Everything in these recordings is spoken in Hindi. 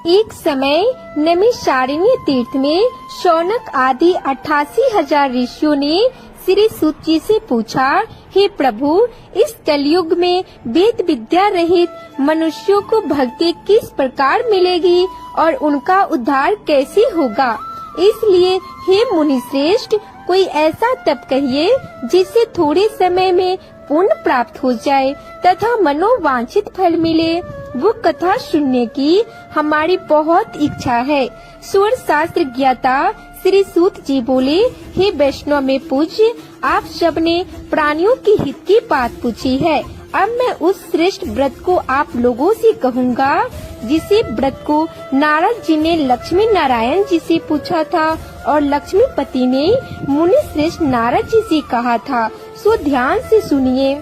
एक समय नैमिषारण्य तीर्थ में शौनक आदि 88,000 ऋषियों ने श्री सूत जी से पूछा, हे प्रभु, इस कलयुग में वेद विद्या रहित मनुष्यों को भक्ति किस प्रकार मिलेगी और उनका उद्धार कैसे होगा? इसलिए हे मुनि श्रेष्ठ, कोई ऐसा तप कहिए जिससे थोड़े समय में पुण्य प्राप्त हो जाए तथा मनोवांछित फल मिले। वो कथा सुनने की हमारी बहुत इच्छा है। स्वर शास्त्र ज्ञाता श्री सूत जी बोले, हे वैष्णव में पूज्य, आप सब ने प्राणियों की हित की बात पूछी है। अब मैं उस श्रेष्ठ व्रत को आप लोगों से कहूँगा जिसे व्रत को नारद जी ने लक्ष्मी नारायण जी से पूछा था और लक्ष्मीपति ने मुनि श्रेष्ठ नारद जी से कहा था। सो ध्यान से सुनिए।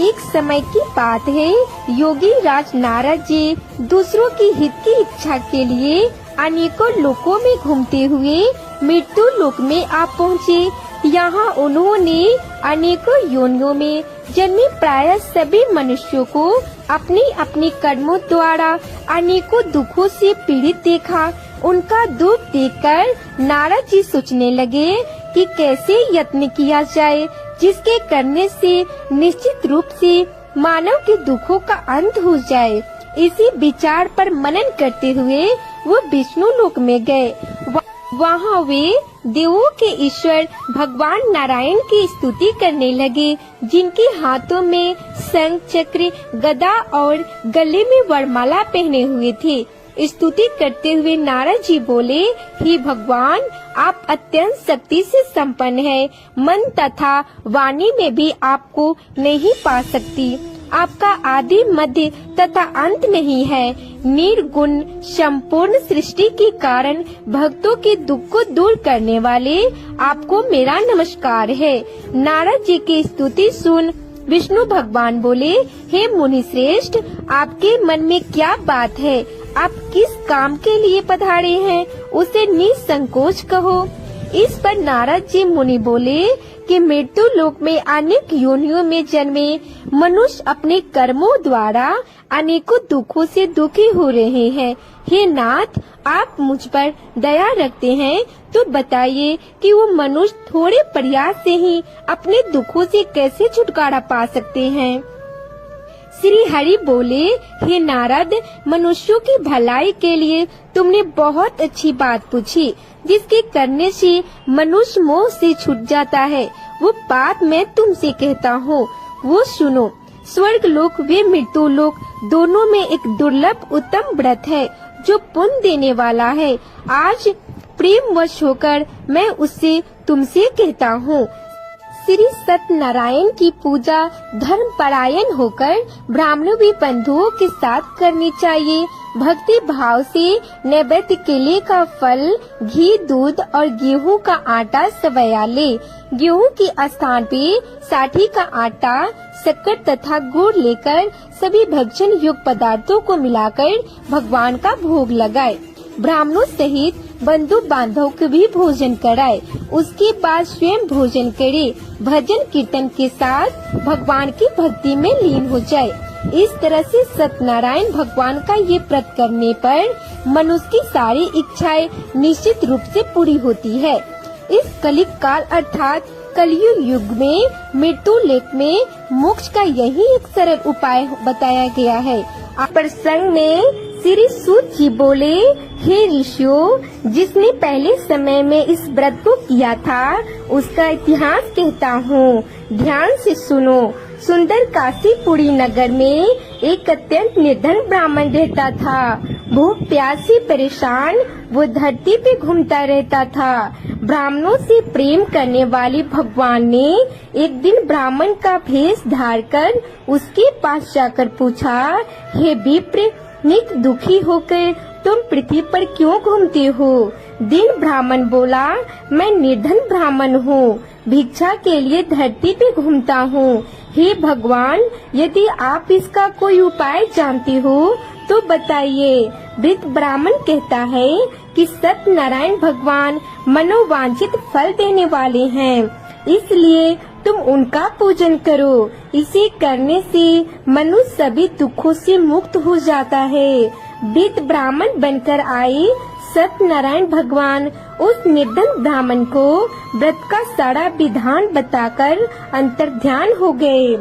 एक समय की बात है, योगी राज नारद जी दूसरों की हित की इच्छा के लिए अनेकों लोकों में घूमते हुए मृत्यु लोक में आ पहुँचे। यहाँ उन्होंने अनेकों योनियों में जन्मे प्राय सभी मनुष्यों को अपने अपने कर्मों द्वारा अनेकों दुखों से पीड़ित देखा। उनका दुख देखकर नारद जी सोचने लगे कि कैसे यत्न किया जाए जिसके करने से निश्चित रूप से मानव के दुखों का अंत हो जाए। इसी विचार पर मनन करते हुए वो विष्णु लोक में गए। वहाँ वे देवों के ईश्वर भगवान नारायण की स्तुति करने लगे, जिनके हाथों में शंख चक्र गदा और गले में वरमाला पहने हुए थे। स्तुति करते हुए नारद जी बोले, हे भगवान, आप अत्यंत शक्ति से संपन्न हैं। मन तथा वाणी में भी आपको नहीं पा सकती। आपका आदि मध्य तथा अंत नहीं है। निर्गुण संपूर्ण सृष्टि के कारण भक्तों के दुख को दूर करने वाले आपको मेरा नमस्कार है। नारद जी की स्तुति सुन विष्णु भगवान बोले, हे मुनि श्रेष्ठ, आपके मन में क्या बात है? आप किस काम के लिए पधारे हैं, उसे निसंकोच कहो। इस पर नारद जी मुनि बोले कि मृत्यु लोक में अनेक योनियों में जन्मे मनुष्य अपने कर्मों द्वारा अनेकों दुखों से दुखी हो रहे हैं। हे नाथ, आप मुझ पर दया रखते हैं तो बताइए कि वो मनुष्य थोड़े प्रयास से ही अपने दुखों से कैसे छुटकारा पा सकते हैं। श्री हरि बोले, हे नारद, मनुष्यों की भलाई के लिए तुमने बहुत अच्छी बात पूछी, जिसके करने से मनुष्य मोह से छूट जाता है। वो बात मैं तुमसे कहता हूँ, वो सुनो। स्वर्ग लोक व मृत्यु लोक दोनों में एक दुर्लभ उत्तम व्रत है जो पुण्य देने वाला है। आज प्रेम वश होकर मैं उससे तुमसे कहता हूँ। श्री सत्यनारायण की पूजा धर्म परायण होकर ब्राह्मणों भी बंधुओं के साथ करनी चाहिए। भक्ति भाव से नैवेद्य केले का फल, घी, दूध और गेहूं का आटा सवैया ले। गेहूं के स्थान पे साठी का आटा, शक्कर तथा गुड़ लेकर सभी भक्षण योग्य पदार्थों को मिलाकर भगवान का भोग लगाए। ब्राह्मणों सहित बंधु बांधव को भी भोजन कराए। उसके बाद स्वयं भोजन करे। भजन कीर्तन के साथ भगवान की भक्ति में लीन हो जाए। इस तरह से सत्यनारायण भगवान का ये व्रत करने पर मनुष्य की सारी इच्छाएं निश्चित रूप से पूरी होती है। इस कलिक काल अर्थात कलयुग युग में मृत्यु लोक में मोक्ष का यही एक सरल उपाय बताया गया है। प्रसंग में श्री सूत जी बोले, हे ऋषियों, जिसने पहले समय में इस व्रत को किया था उसका इतिहास कहता हूँ, ध्यान से सुनो। सुंदर काशीपुरी नगर में एक अत्यंत निर्धन ब्राह्मण रहता था। भूख प्यास से परेशान वो धरती पे घूमता रहता था। ब्राह्मणों से प्रेम करने वाले भगवान ने एक दिन ब्राह्मण का भेष धार कर उसके पास जाकर पूछा, हे विप्र, नित दुखी होकर तुम पृथ्वी पर क्यों घूमते हो? दीन ब्राह्मण बोला, मैं निर्धन ब्राह्मण हूँ, भिक्षा के लिए धरती पे घूमता हूँ। हे भगवान, यदि आप इसका कोई उपाय जानते हो तो बताइए। वृद्ध ब्राह्मण कहता है कि सत्यनारायण भगवान मनोवांछित फल देने वाले हैं, इसलिए तुम उनका पूजन करो। इसे करने से मनुष्य सभी दुखों से मुक्त हो जाता है। वृद्ध ब्राह्मण बनकर आए सत्यनारायण भगवान उस निर्धन ब्राह्मण को व्रत का सारा विधान बताकर अंतर्ध्यान हो गए।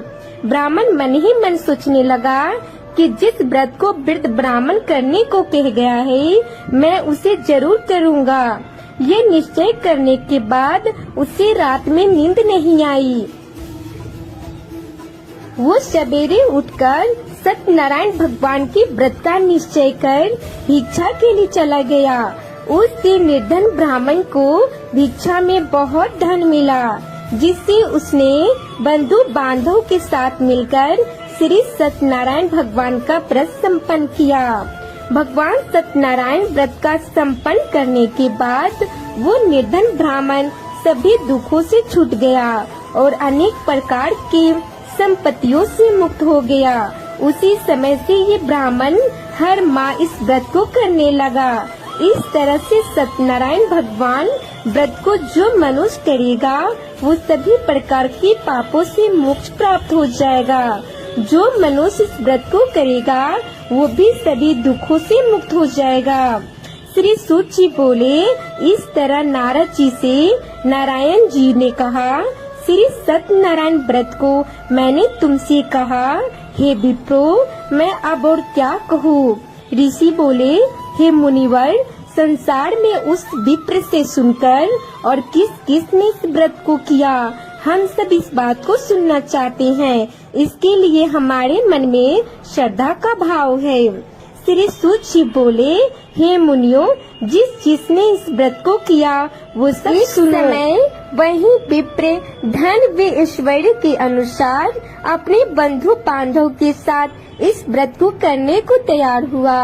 ब्राह्मण मन ही मन सोचने लगा कि जिस व्रत को वृद्ध ब्राह्मण करने को कह गया है, मैं उसे जरूर करूँगा। ये निश्चय करने के बाद उसे रात में नींद नहीं आई। वो सवेरे उठकर सत्यनारायण भगवान के व्रत का निश्चय कर भिक्षा के लिए चला गया। उससे निर्धन ब्राह्मण को भिक्षा में बहुत धन मिला, जिससे उसने बंधु बांधव के साथ मिलकर श्री सत्यनारायण भगवान का व्रत संपन्न किया। भगवान सत्यनारायण व्रत का संपन्न करने के बाद वो निर्धन ब्राह्मण सभी दुखों से छूट गया और अनेक प्रकार की संपत्तियों से मुक्त हो गया। उसी समय से ये ब्राह्मण हर माह इस व्रत को करने लगा। इस तरह से सत्यनारायण भगवान व्रत को जो मनुष्य करेगा वो सभी प्रकार के पापों से मोक्ष प्राप्त हो जाएगा। जो मनुष्य इस व्रत को करेगा वो भी सभी दुखों से मुक्त हो जाएगा। श्री सूत जी बोले, इस तरह नारद जी से नारायण जी ने कहा, श्री सत्यनारायण व्रत को मैंने तुमसे कहा, हे विप्रो, मैं अब और क्या कहूँ। ऋषि बोले, हे मुनिवर, संसार में उस विप्र से सुनकर और किस किस ने इस व्रत को किया, हम सब इस बात को सुनना चाहते हैं। इसके लिए हमारे मन में श्रद्धा का भाव है। श्री सूत जी बोले, हे मुनियों, जिसने इस व्रत को किया वो सब सुनो। समय वही विप्र धन व ऐश्वर्य के अनुसार अपने बंधु बांधव के साथ इस व्रत को करने को तैयार हुआ।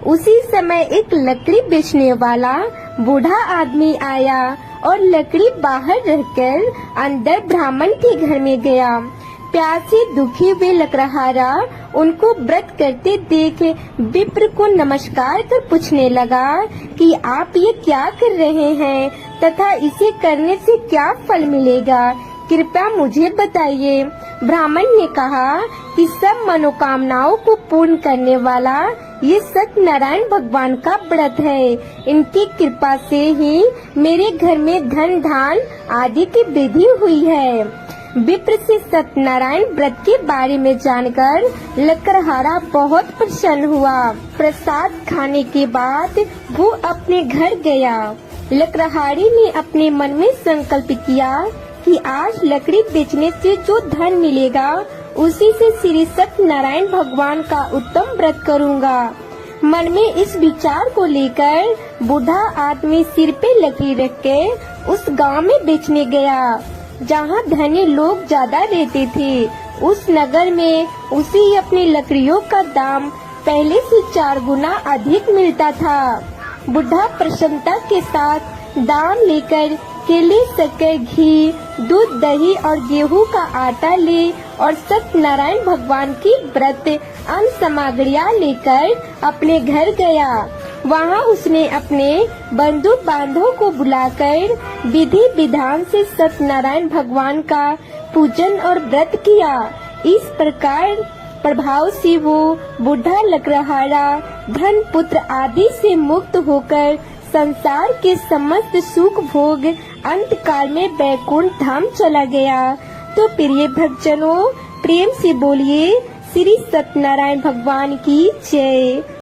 उसी समय एक लकड़ी बेचने वाला बूढ़ा आदमी आया और लकड़ी बाहर रखकर अंदर ब्राह्मण के घर में गया। प्यास से दुखी हुए लकड़हारा उनको व्रत करते देख विप्र को नमस्कार कर पूछने लगा कि आप ये क्या कर रहे हैं तथा इसे करने से क्या फल मिलेगा, कृपया मुझे बताइए। ब्राह्मण ने कहा कि सब मनोकामनाओं को पूर्ण करने वाला ये सत्यनारायण भगवान का व्रत है। इनकी कृपा से ही मेरे घर में धन धान आदि की वृद्धि हुई है। विप्र से सत्यनारायण व्रत के बारे में जानकर लकड़हारा बहुत प्रसन्न हुआ। प्रसाद खाने के बाद वो अपने घर गया। लकड़हारी ने अपने मन में संकल्प किया कि आज लकड़ी बेचने से जो धन मिलेगा उसी से श्री सत्यनारायण भगवान का उत्तम व्रत करूँगा। मन में इस विचार को लेकर बूढ़ा आदमी सिर पे लकड़ी रख के उस गांव में बेचने गया जहाँ धनी लोग ज्यादा रहते थे। उस नगर में उसे अपनी लकड़ियों का दाम पहले से 4 गुना अधिक मिलता था। बुढ़ा प्रसन्नता के साथ दाम लेकर केले, शक्कर, घी, दूध, दही और गेहूं का आटा ले और सत्यनारायण भगवान की व्रत अन्न सामग्रियां लेकर अपने घर गया। वहां उसने अपने बंधु बांधवों को बुलाकर विधि विधान से सत्यनारायण भगवान का पूजन और व्रत किया। इस प्रकार प्रभाव से वो बूढ़ा लकड़हारा धन पुत्र आदि से मुक्त होकर संसार के समस्त सुख भोग अंत काल में बैकुंठ धाम चला गया। तो प्रिय भक्तजनों, प्रेम से बोलिए श्री सत्यनारायण भगवान की जय।